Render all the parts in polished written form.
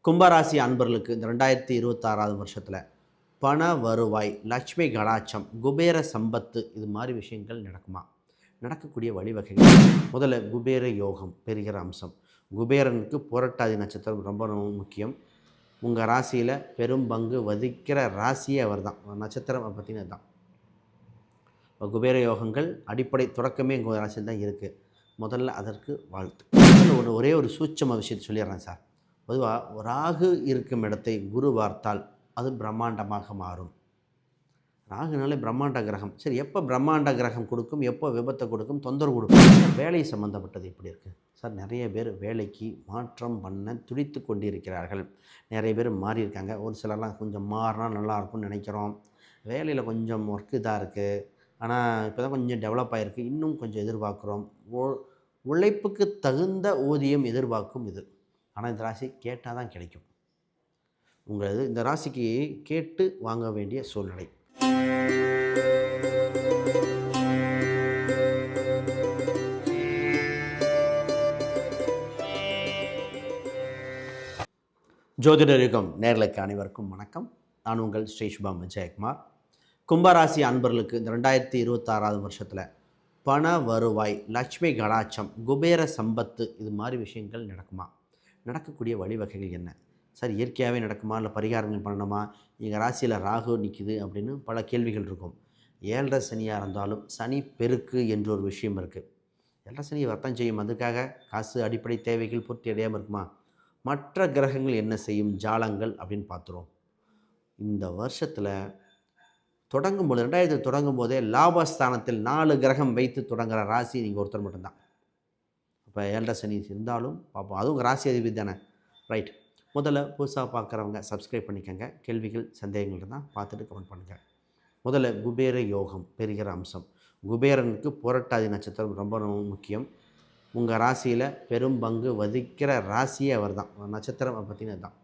கும்பராசி அன்பர்களுக்கு இந்த 2026 வருஷத்தில் பண வருவாய், லட்சுமி கடாட்சம், குபேர சம்பத்து இது மாதிரி விஷயங்கள் நடக்குமா? நடக்கக்கூடிய வழிவகைகள். முதல்ல குபேர யோகம் பெறுகிற அம்சம். குபேரனுக்கு புரட்டாதி நட்சத்திரம் ரொம்ப ரொம்ப முக்கியம். உங்கள் ராசியில் பெரும் பங்கு வதிக்கிற ராசியே அவர் தான். நட்சத்திரம் பார்த்தீங்கன்னா தான் குபேர யோகங்கள் அடிப்படை தொடக்கமே உங்கள் ராசியில் தான் இருக்குது. முதல்ல அதற்கு வாழ்த்து. ஒரே ஒரு சூட்சம விஷயத்தை சொல்லிடுறேன் சார். பொதுவாக ராகு இருக்கும் இடத்தை குரு பார்த்தால் அது பிரம்மாண்டமாக மாறும். ராகுனாலே பிரம்மாண்ட கிரகம். சரி, எப்போ பிரம்மாண்ட கிரகம் கொடுக்கும், எப்போ விபத்தை கொடுக்கும், தொந்தரவு கொடுக்கும்? வேலை சம்மந்தப்பட்டது எப்படி இருக்குது சார்? நிறைய பேர் வேலைக்கு மாற்றம் பண்ண துடித்து கொண்டிருக்கிறார்கள். நிறைய பேர் மாறி இருக்காங்க. ஒரு சிலர்லாம் கொஞ்சம் மாறினா நல்லாயிருக்கும்னு நினைக்கிறோம். வேலையில் கொஞ்சம் ஒர்க் இதாக இருக்குது, ஆனால் இப்போ தான் கொஞ்சம் டெவலப் ஆகிருக்கு, இன்னும் கொஞ்சம் எதிர்பார்க்குறோம். உழைப்புக்கு தகுந்த ஊதியம் எதிர்பார்க்கும் இது. ஆனால் இந்த ராசி கேட்டால் தான் கிடைக்கும். உங்களது இந்த ராசிக்கு கேட்டு வாங்க வேண்டிய சூழ்நிலை. ஜோதிடர் யுகம் நேர்களுக்கு அனைவருக்கும் வணக்கம். நான் உங்கள் ஸ்ரீ சுபம் விஜயகுமார். கும்பராசி அன்பர்களுக்கு இந்த 2026 வருஷத்தில் பண வருவாய், லட்சுமி கடாட்சம், குபேர சம்பத்து இது மாதிரி விஷயங்கள் நடக்குமா? நடக்கக்கூடிய வழிவகைகள் என்ன சார்? இயற்கையாகவே நடக்குமா, இல்லை பரிகாரங்கள் பண்ணணுமா? எங்கள் ராசியில் ராகு நிற்கிது அப்படின்னு பல கேள்விகள் இருக்கும். 7.5 சனியாக இருந்தாலும் சனி பெருக்கு என்ற ஒரு விஷயம் இருக்குது. 7.5 சனி வர்த்தம் செய்யும். அதுக்காக காசு அடிப்படை தேவைகள் பூர்த்தி அடையாமல் இருக்குமா? மற்ற கிரகங்கள் என்ன செய்யும் ஜாலங்கள் அப்படின்னு பார்த்துருவோம். இந்த வருஷத்தில் தொடங்கும்போது 2000 தொடங்கும் போதே லாபஸ்தானத்தில் 4 கிரகம் வைத்து தொடங்குகிற ராசி நீங்கள் ஒருத்தர் மட்டும்தான். இப்போ 7.5 சனி இருந்தாலும் பார்ப்போம். அதுவும் ராசி அதிபதி தானே, ரைட். முதல்ல புதுசாக பார்க்குறவங்க சப்ஸ்கிரைப் பண்ணிக்கோங்க. கேள்விகள் சந்தேகங்கள் இருந்தால் பார்த்துட்டு கமெண்ட் பண்ணுங்கள். முதல்ல குபேர யோகம் பெறுகிற அம்சம். குபேரனுக்கு புரட்டாதி நட்சத்திரம் ரொம்ப ரொம்ப முக்கியம். உங்கள் ராசியில் பெரும் பங்கு வதிக்கிற ராசியே அவர் தான். நட்சத்திரம் பார்த்தீங்கன்னா தான்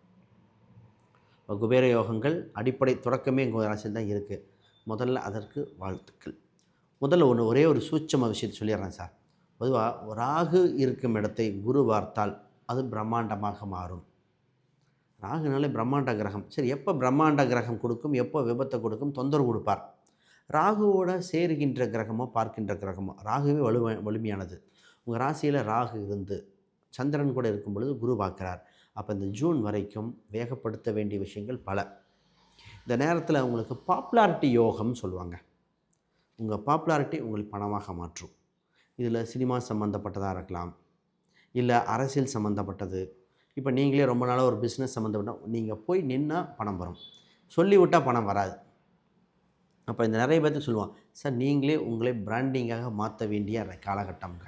குபேர யோகங்கள் அடிப்படை தொடக்கமே உங்கள் ராசியில் தான் இருக்குது. முதல்ல அதற்கு வாழ்த்துக்கள். முதல்ல ஒரே ஒரு சூட்சம விஷயத்தை சொல்லிடுறேன் சார். பொதுவாக ராகு இருக்கும் இடத்தை குரு பார்த்தால் அது பிரம்மாண்டமாக மாறும். ராகுனாலே பிரம்மாண்ட கிரகம். சரி, எப்போ பிரம்மாண்ட கிரகம் கொடுக்கும், எப்போ விபத்தை கொடுக்கும், தொந்தரவு கொடுப்பார்? ராகுவோட சேருகின்ற கிரகமோ பார்க்கின்ற கிரகமோ, ராகுவே வலிமையானது. உங்கள் ராசியில் ராகு இருந்து சந்திரன் கூட இருக்கும் பொழுது குரு பார்க்குறார். அப்போ இந்த ஜூன் வரைக்கும் வேகப்படுத்த வேண்டிய விஷயங்கள் பல. இந்த நேரத்தில் உங்களுக்கு பாப்புலாரிட்டி யோகம்னு சொல்லுவாங்க. உங்கள் பாப்புலாரிட்டி உங்களுக்கு பணமாக மாற்றும். இதில் சினிமா சம்மந்தப்பட்டதாக இருக்கலாம், இல்லை அரசியல் சம்மந்தப்பட்டது. இப்போ நீங்களே ரொம்ப நாளாக ஒரு பிஸ்னஸ் சம்மந்தப்பட்ட நீங்கள் போய் நின்னால் பணம் வரும், சொல்லிவிட்டால் பணம் வராது. அப்போ இந்த நிறைய பேர்த்துக்கு சொல்லுவான் சார், நீங்களே உங்களை பிராண்டிங்காக மாற்ற வேண்டிய காலகட்டம்ங்க.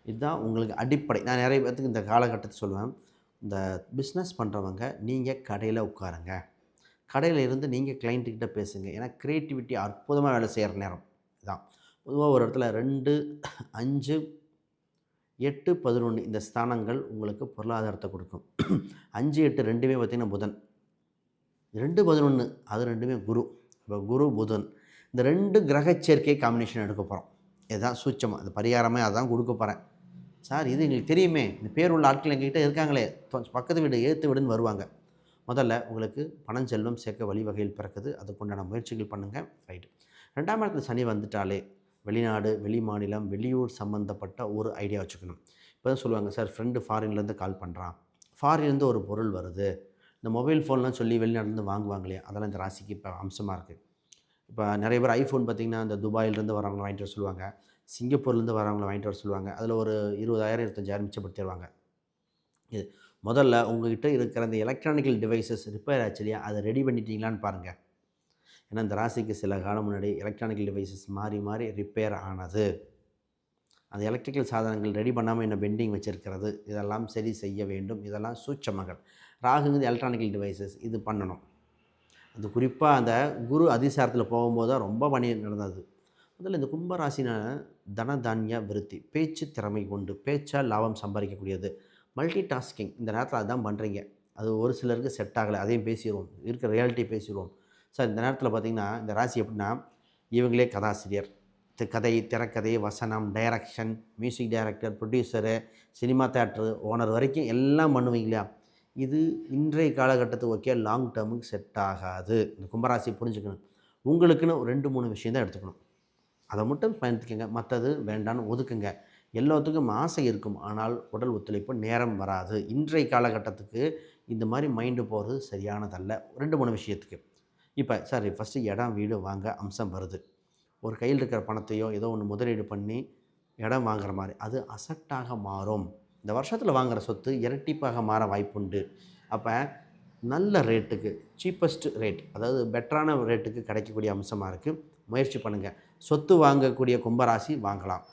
இதுதான் உங்களுக்கு அடிப்படை. நான் நிறைய பேர்த்துக்கு இந்த காலகட்டத்தை சொல்லுவேன். இந்த பிஸ்னஸ் பண்ணுறவங்க நீங்கள் கடையில் உட்காருங்க, கடையில் இருந்து நீங்கள் கிளைண்ட்டுக்கிட்ட பேசுங்க. ஏன்னா க்ரியேட்டிவிட்டி அற்புதமாக வேலை செய்கிற நேரம் இதுதான். பொதுவாக ஒரு இடத்துல 2, 5, 8, 11 இந்த ஸ்தானங்கள் உங்களுக்கு பொருளாதாரத்தை கொடுக்கும். 5, 8 ரெண்டுமே பார்த்திங்கன்னா புதன். 2, 11 அது ரெண்டுமே குரு. இப்போ குரு புதன் இந்த 2 கிரக சேர்க்கை காம்பினேஷன் எடுக்க போகிறோம். இதுதான் சூட்சமாக, இந்த பரிகாரமே அதான் கொடுக்க போகிறேன். சார் இது எங்களுக்கு தெரியுமே, இந்த பேர் உள்ள ஆட்கள் எங்ககிட்ட இருக்காங்களே, பக்கத்து வீடு ஏற்று வீடுன்னு வருவாங்க. முதல்ல உங்களுக்கு பணம் செல்வம் சேர்க்க வழிவகையில் பிறக்குது. அதுக்குண்டான முயற்சிகள் பண்ணுங்கள், ரைட்டு. 2ஆம் இடத்துல சனி வந்துட்டாலே வெளிநாடு, வெளி மாநிலம், வெளியூர் சம்மந்தப்பட்ட ஒரு ஐடியா வச்சுக்கணும். இப்போ தான் சொல்லுவாங்க சார், ஃப்ரெண்டு ஃபாரின்லேருந்து கால் பண்ணுறான், ஃபாரின்லேருந்து ஒரு பொருள் வருது, இந்த மொபைல் ஃபோன்லாம் சொல்லி வெளிநாட்டிலேருந்து வாங்குவாங்களே, அதெல்லாம் இந்த ராசிக்கு இப்போ அம்சமாக இருக்குது. இப்போ நிறைய பேர் ஐஃபோன் பார்த்திங்கன்னா இந்த துபாயிலேருந்து வரவங்களை வாங்கிட்டு வர சொல்லுவாங்க, சிங்கப்பூர்லேருந்து வரவங்களை வாங்கிட்டு வர சொல்லுவாங்க. அதில் ஒரு 20,000 25,000 மிச்சப்படுத்திடுவாங்க. இது முதல்ல உங்கள்கிட்ட இருக்கிற அந்த எலக்ட்ரானிக்கல் டிவைசஸ் ரிப்பேர் ஆச்சு இல்லையா, அதை ரெடி பண்ணிட்டீங்களான்னு பாருங்கள். ஏன்னா இந்த ராசிக்கு சில காலம் முன்னாடி எலக்ட்ரானிக்கல் டிவைசஸ் மாறி மாறி ரிப்பேர் ஆனது. அந்த எலக்ட்ரிக்கல் சாதனங்கள் ரெடி பண்ணாமல் என்ன பெண்டிங் வச்சுருக்கிறது, இதெல்லாம் சரி செய்ய வேண்டும். இதெல்லாம் சூட்சமங்கள். ராகுங்கிறது எலக்ட்ரானிக்கல் டிவைசஸ் இது பண்ணணும். அது குறிப்பாக அந்த குரு அதிசாரத்தில் போகும்போது தான் ரொம்ப பணி நடந்தது. முதல்ல இந்த கும்பராசின தனதானிய விருத்தி, பேச்சு திறமை கொண்டு பேச்சால் லாபம் சம்பாதிக்கக்கூடியது. மல்டி டாஸ்கிங் இந்த நேரத்தில் அதுதான் பண்ணுறீங்க. அது ஒரு சிலருக்கு செட் ஆகலை, அதையும் பேசிடுவோம், இருக்கிற ரியாலிட்டி பேசிடுவோம். சார் இந்த நேரத்தில் பார்த்திங்கன்னா இந்த ராசி எப்படின்னா, இவங்களே கதாசிரியர், கதை, திரைக்கதை, வசனம், direction, music director, producer, cinema theatre owner வரைக்கும் எல்லாம் பண்ணுவீங்க இல்லையா. இது இன்றைய காலகட்டத்துக்கு ஓகே, லாங் டேர்முக்கு செட் ஆகாது. இந்த கும்பராசி புரிஞ்சுக்கணும். உங்களுக்குன்னு ஒரு 2, 3 விஷயம் தான் எடுத்துக்கணும். அதை மட்டும் பயன்படுத்திக்கங்க. மற்றது வேண்டான்னு ஒதுக்குங்க. எல்லாத்துக்கும் ஆசை இருக்கும். ஆனால் உடல் ஒத்துழைப்பு நேரம் வராது. இன்றைய காலகட்டத்துக்கு இந்த மாதிரி மைண்டு போகிறது சரியானதல்ல. 2, 3 விஷயத்துக்கு. இப்போ சரி ஃபஸ்ட்டு இடம், வீடு வாங்க அம்சம் வருது. ஒரு கையில் இருக்கிற பணத்தையோ ஏதோ ஒன்று முதலீடு பண்ணி இடம் வாங்குற மாதிரி அது அசட்டாக மாறும். இந்த வருஷத்தில் வாங்குகிற சொத்து இரட்டிப்பாக மாற வாய்ப்புண்டு. அப்போ நல்ல ரேட்டுக்கு, சீப்பஸ்ட் ரேட், அதாவது பெட்டரான ரேட்டுக்கு கிடைக்கக்கூடிய அம்சமாக இருக்குது. முயற்சி பண்ணுங்கள். சொத்து வாங்கக்கூடிய கும்பராசி வாங்கலாம்.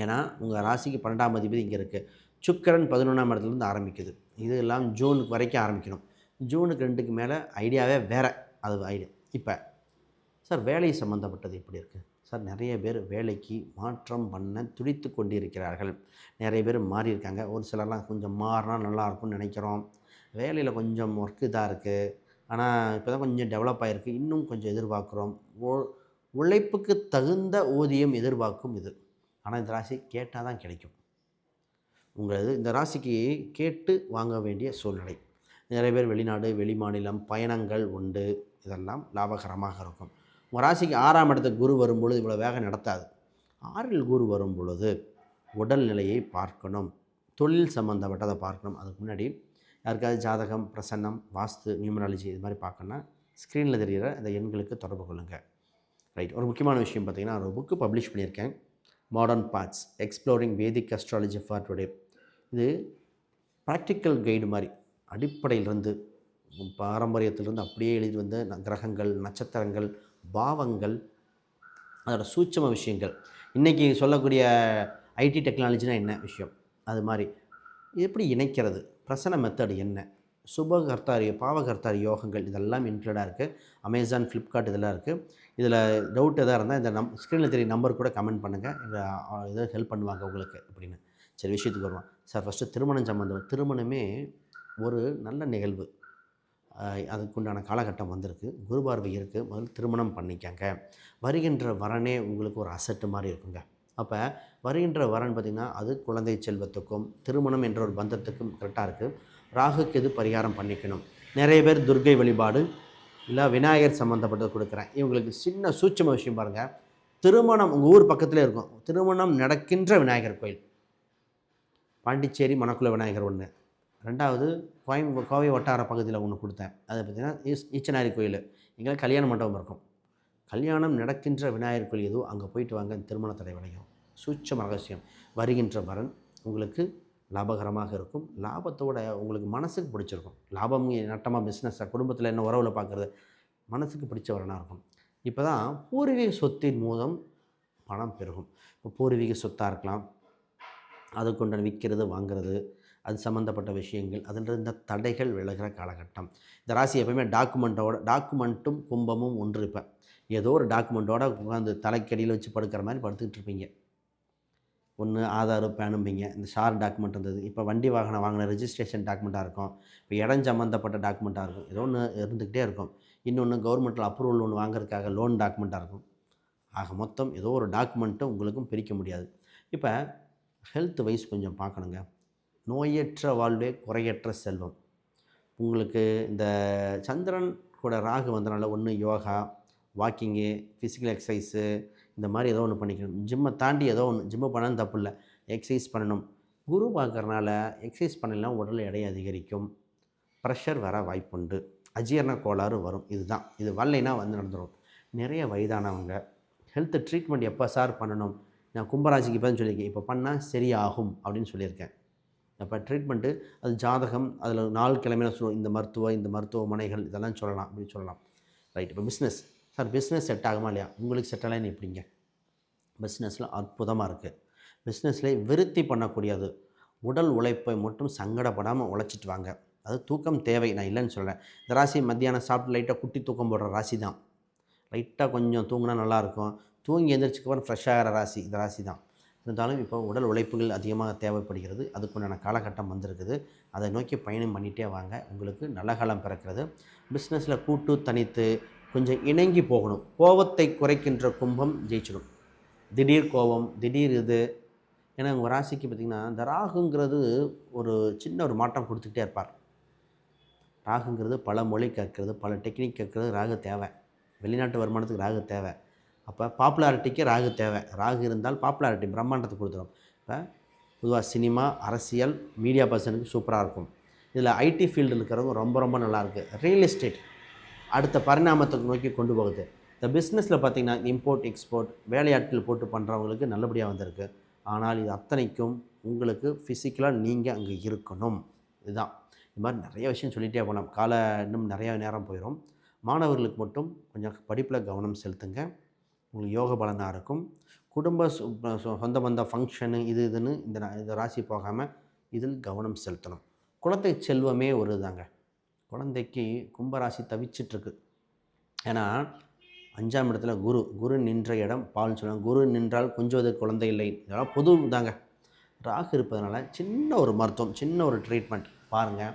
ஏன்னா உங்கள் ராசிக்கு 12ஆம் அதிபதி இங்கே இருக்குது. சுக்கிரன் 11ஆம் இடத்துலேருந்து ஆரம்பிக்குது. இது எல்லாம் ஜூனுக்கு வரைக்கும் ஆரம்பிக்கணும். ஜூனுக்கு 2க்கு மேலே ஐடியாவே வேறு. அது ஐடியா. இப்போ சார் வேலை சம்மந்தப்பட்டது எப்படி இருக்குது சார்? நிறைய பேர் வேலைக்கு மாற்றம் பண்ண துடித்து கொண்டிருக்கிறார்கள். நிறைய பேர் மாறியிருக்காங்க. ஒரு சிலர்லாம் கொஞ்சம் மாறினா நல்லாயிருக்கும்னு நினைக்கிறோம். வேலையில் கொஞ்சம் ஒர்க் இதாக இருக்குது, ஆனால் இப்போ தான் கொஞ்சம் டெவலப் ஆகிருக்கு, இன்னும் கொஞ்சம் எதிர்பார்க்குறோம். உழைப்புக்கு தகுந்த ஊதியம் எதிர்பார்க்கும் இது. ஆனால் இந்த ராசி கேட்டால் தான் கிடைக்கும். உங்களது இந்த ராசிக்கு கேட்டு வாங்க வேண்டிய சூழ்நிலை. நிறைய பேர் வெளிநாடு, வெளிமாநிலம் பயணங்கள் உண்டு. இதெல்லாம் லாபகரமாக இருக்கும். உங்கள் ராசிக்கு 6ஆம் இடத்துக்கு குரு வரும்பொழுது இவ்வளோ வேகம் நடத்தாது. 6இல் குரு வரும் பொழுது உடல்நிலையை பார்க்கணும், தொழில் சம்மந்தப்பட்டதை பார்க்கணும். அதுக்கு முன்னாடி யாருக்காவது ஜாதகம், பிரசன்னம், வாஸ்து, நியூமராலஜி இது மாதிரி பார்க்கணுன்னா ஸ்க்ரீனில் தெரிகிற இந்த எண்களுக்கு தொடர்பு கொள்ளுங்கள். ரைட். ஒரு முக்கியமான விஷயம் பார்த்திங்கன்னா, ஒரு புக்கு பப்ளிஷ் பண்ணியிருக்கேன். Modern paths exploring Vedic astrology for today. இது ப்ராக்டிக்கல் கைடு மாதிரி அடிப்படையிலிருந்து பாரம்பரியத்திலிருந்து அப்படியே எழுதி வந்த கிரகங்கள், நட்சத்திரங்கள், பாவங்கள், அதோட சூட்சம விஷயங்கள். இன்றைக்கி சொல்லக்கூடிய ஐடி டெக்னாலஜினா என்ன விஷயம், அது மாதிரி எப்படி இணைக்கிறது, பிரசன மெத்தட் என்ன, சுபகர்த்தாரி பாவகர்த்தாரி யோகங்கள், இதெல்லாம் இன்க்ளூடாக இருக்குது. அமேசான், ஃப்ளிப்கார்ட் இதெல்லாம் இருக்குது. இதில் டவுட் எதாக இருந்தால் இந்த ஸ்க்ரீனில் தெரிய நம்பர் கூட கமெண்ட் பண்ணுங்கள். இதை ஹெல்ப் பண்ணுவாங்க உங்களுக்கு அப்படின்னு. சரி, விஷயத்துக்கு வருவோம் சார். ஃபஸ்ட்டு திருமணம் சம்மந்தம். திருமணமே ஒரு நல்ல நிகழ்வு. அதுக்குண்டான காலகட்டம் வந்திருக்கு. குரு பார்வை இருக்குது. முதல்ல திருமணம் பண்ணிக்கங்க. வருகின்ற வரனே உங்களுக்கு ஒரு அசட்டு மாதிரி இருக்குங்க. அப்போ வருகின்ற வரன் பார்த்திங்கன்னா அது குழந்தை செல்வத்துக்கும் திருமணம் என்ற ஒரு பந்தத்துக்கும் கரெக்டாக இருக்குது. ராகுக்கு இது பரிகாரம் பண்ணிக்கணும். நிறைய பேர் துர்க்கை வழிபாடு இல்லை விநாயகர் சம்மந்தப்பட்டது கொடுக்குறேன். இவங்களுக்கு சின்ன சூட்சம விஷயம் பாருங்கள். திருமணம் உங்கள் ஊர் பக்கத்திலே இருக்கும். திருமணம் நடக்கின்ற விநாயகர் கோயில் பாண்டிச்சேரி மணக்குள விநாயகர் ஒன்று. 2வது கோவை வட்டார பகுதியில் ஒன்று கொடுத்தேன். அது பார்த்திங்கன்னா ஈச்சனாரி கோயில். எங்கே கல்யாண மண்டபம் இருக்கும். கல்யாணம் நடக்கின்ற விநாயகர் கோயில் எதுவும் அங்கே போயிட்டு வாங்க. திருமண தடை விளையும். சூட்சம ரகசியம். வருகின்ற வரன் உங்களுக்கு லாபகரமாக இருக்கும். லாபத்தோட உங்களுக்கு மனசுக்கு பிடிச்சிருக்கும். லாபம் நட்டமாக பிஸ்னஸாக குடும்பத்தில் என்ன உறவில் பார்க்குறது மனசுக்கு பிடிச்ச வரனாக இருக்கும். இப்போ தான் பூர்வீக சொத்தின் மூலம் பணம் பெருகும். இப்போ பூர்வீக சொத்தாக இருக்கலாம், அதுக்குண்டான விற்கிறது, வாங்கிறது, அது சம்மந்தப்பட்ட விஷயங்கள், அதில் இருந்த தடைகள் விலகிற காலகட்டம். இந்த ராசி எப்போயுமே டாக்குமெண்ட்டும் கும்பமும் ஒன்று. இப்போ ஏதோ ஒரு டாக்குமெண்ட்டோட உட்காந்து தலைக்கடியில் வச்சு படுக்கிற மாதிரி படுத்துக்கிட்டு இருப்பீங்க. ஒன்று ஆதார், பேனும்பிங்க. இந்த ஷார் டாக்குமெண்ட் இருந்தது. இப்போ வண்டி வாகனம் வாங்கின ரெஜிஸ்ட்ரேஷன் டாக்குமெண்ட்டாக இருக்கும். இப்போ இடம் சம்மந்தப்பட்ட டாக்குமெண்ட்டாக இருக்கும். ஏதோ ஒன்று இருந்துக்கிட்டே இருக்கும். இன்னொன்று கவர்மெண்ட்டில் அப்ரூவல் ஒன்று வாங்குறதுக்காக லோன் டாக்குமெண்ட்டாக இருக்கும். ஆக மொத்தம் ஏதோ ஒரு டாக்குமெண்ட்டை உங்களுக்கும் பிரிக்க முடியாது. இப்போ ஹெல்த் வைஸ் கொஞ்சம் பார்க்கணுங்க. நோயற்ற வாழ்வே குறையற்ற செல்வம். உங்களுக்கு இந்த சந்திரன் கூட ராகு வந்தனால ஒன்று யோகா, வாக்கிங்கு, ஃபிசிக்கல் எக்ஸசைஸு இந்த மாதிரி ஏதோ ஒன்று பண்ணிக்கணும். ஜிம்மை தாண்டி ஏதோ ஒன்று. ஜிம்மை பண்ணாலும் தப்பு இல்லை, எக்ஸசைஸ் பண்ணணும். குரு பார்க்குறனால எக்ஸசைஸ் பண்ணலாம், உடல் எடை அதிகரிக்கும், ப்ரெஷர் வர வாய்ப்புண்டு, அஜீரண கோளாறு வரும். இதுதான். இது வரலைன்னா வந்து நடந்துடும். நிறைய வயதானவங்க ஹெல்த் ட்ரீட்மெண்ட் எப்போ சார் பண்ணணும்? நான் கும்பராசிக்கு இப்போ சொல்லியிருக்கேன். இப்போ பண்ணால் சரியாகும் அப்படின்னு சொல்லியிருக்கேன். அப்போ ட்ரீட்மெண்ட்டு அது ஜாதகம், அதில் 4 கிழமையில சொல்லுவோம். இந்த மருத்துவமனைகள் இதெல்லாம் சொல்லலாம், அப்படி சொல்லலாம். ரைட். இப்போ பிஸ்னஸ் சார், பிஸ்னஸ் செட் ஆகுமா இல்லையா? உங்களுக்கு செட் ஆகலைன்னு எப்படிங்க? பிஸ்னஸில் அற்புதமாக இருக்குது. பிஸ்னஸில் விருத்தி பண்ணக்கூடியது. உடல் உழைப்பை மட்டும் சங்கடப்படாமல் உழைச்சிட்டு வாங்க. அது தூக்கம் தேவை, நான் இல்லைன்னு சொல்கிறேன். இந்த ராசி மத்தியானம் சாப்பிட்டு லைட்டாக குட்டி தூக்கம் போடுற ராசி தான். லைட்டாக கொஞ்சம் தூங்கினா நல்லாயிருக்கும். தூங்கி எழுந்திரிச்சிக்கப்புறம் ஃப்ரெஷ்ஷாகிற ராசி இந்த ராசி தான். இருந்தாலும் இப்போ உடல் உழைப்புகள் அதிகமாக தேவைப்படுகிறது. அதுக்குண்டான காலகட்டம் வந்திருக்குது. அதை நோக்கி பயணம் பண்ணிகிட்டே வாங்க. உங்களுக்கு நல்ல காலம் பிறக்கிறது. பிஸ்னஸில் கூட்டு தனித்து கொஞ்சம் இணங்கி போகணும். கோபத்தை குறைக்கின்ற கும்பம் ஜெயிச்சிடும். திடீர் கோபம், திடீர் இது ஏன்னா உங்கள் ராசிக்கு பார்த்திங்கன்னா இந்த ராகுங்கிறது ஒரு சின்ன ஒரு மாற்றம் கொடுத்துக்கிட்டே இருப்பார். ராகுங்கிறது பல மொழி கற்கிறது, பல டெக்னிக் கற்கிறது ராகு தேவை. வெளிநாட்டு வருமானத்துக்கு ராகு தேவை. அப்போ பாப்புலாரிட்டிக்கு ராகு தேவை. ராகு இருந்தால் பாப்புலாரிட்டி பிரம்மாண்டத்தை கொடுத்துரும். இப்போ பொதுவாக சினிமா, அரசியல், மீடியா பர்சனுக்கு சூப்பராக இருக்கும். இதில் ஐடி ஃபீல்டில் இருக்கிறவங்க ரொம்ப ரொம்ப நல்லாயிருக்கு. ரியல் எஸ்டேட் அடுத்த பரிணாமத்துக்கு நோக்கி கொண்டு போகுது. இந்த பிஸ்னஸில் பார்த்திங்கன்னா இம்போர்ட் எக்ஸ்போர்ட் வேலையாட்கள் போட்டு பண்ணுறவங்களுக்கு நல்லபடியாக வந்திருக்கு. ஆனால் இது அத்தனைக்கும் உங்களுக்கு ஃபிசிக்கலாக நீங்கள் அங்கே இருக்கணும். இதுதான். இது மாதிரி நிறைய விஷயம் சொல்லிகிட்டே போனோம். இன்னும் நிறையா நேரம் போயிடும். மாணவர்களுக்கு மட்டும் கொஞ்சம் படிப்பில் கவனம் செலுத்துங்க. உங்களுக்கு யோக பலனாக இருக்கும். குடும்ப சொந்த பந்த ஃபங்க்ஷனு இதுன்னு இந்த ராசி போகாமல் இதில் கவனம் செலுத்தணும். குழந்தை செல்வமே ஒரு தாங்க. குழந்தைக்கு கும்பராசி தவிச்சிட்ருக்கு. ஏன்னா 5ஆம் இடத்துல குரு நின்ற இடம் பால்னு சொல்லுவாங்க. குரு நின்றால் கொஞ்சுவது குழந்தை இல்லை. இதெல்லாம் பொது தாங்க. ராகு இருப்பதனால சின்ன ஒரு மருத்துவம், சின்ன ஒரு ட்ரீட்மெண்ட் பாருங்கள்,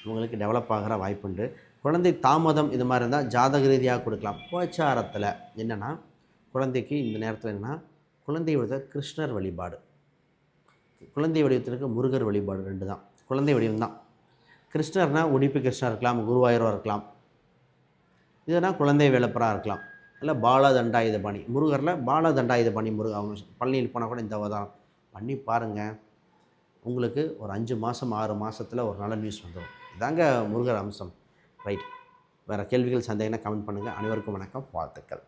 உங்களுக்கு டெவலப் ஆகிற வாய்ப்புண்டு. குழந்தை தாமதம் இது மாதிரி இருந்தால் ஜாதக ரீதியாக கொடுக்கலாம். உபச்சாரத்தில் என்னென்னா குழந்தைக்கு இந்த நேரத்தில் என்னென்னா குழந்தை வடிவத்தில் கிருஷ்ணர் வழிபாடு, குழந்தை வடிவத்திற்கு முருகர் வழிபாடு 2 தான். குழந்தை வடிவம் தான். கிருஷ்ணர்னால் உடுப்பி கிருஷ்ணர் இருக்கலாம், குருவாயூராக இருக்கலாம், இதுனா குழந்தை வேலப்பராக இருக்கலாம், இல்லை பாலதண்டாயுதபாணி. முருகரில் பாலதண்டாயுதபாணி அவங்க பழனியில் போனால் கூட இந்த அவதாரம் பண்ணி பாருங்கள். உங்களுக்கு ஒரு 5 மாதம் 6 மாதத்தில் ஒரு நல்ல நியூஸ் வந்துடும். இதாங்க முருகர் அம்சம். ரைட். வேறு கேள்விகள் சந்தேகம்னா கமெண்ட் பண்ணுங்கள். அனைவருக்கும் வணக்கம், வாழ்த்துக்கள்.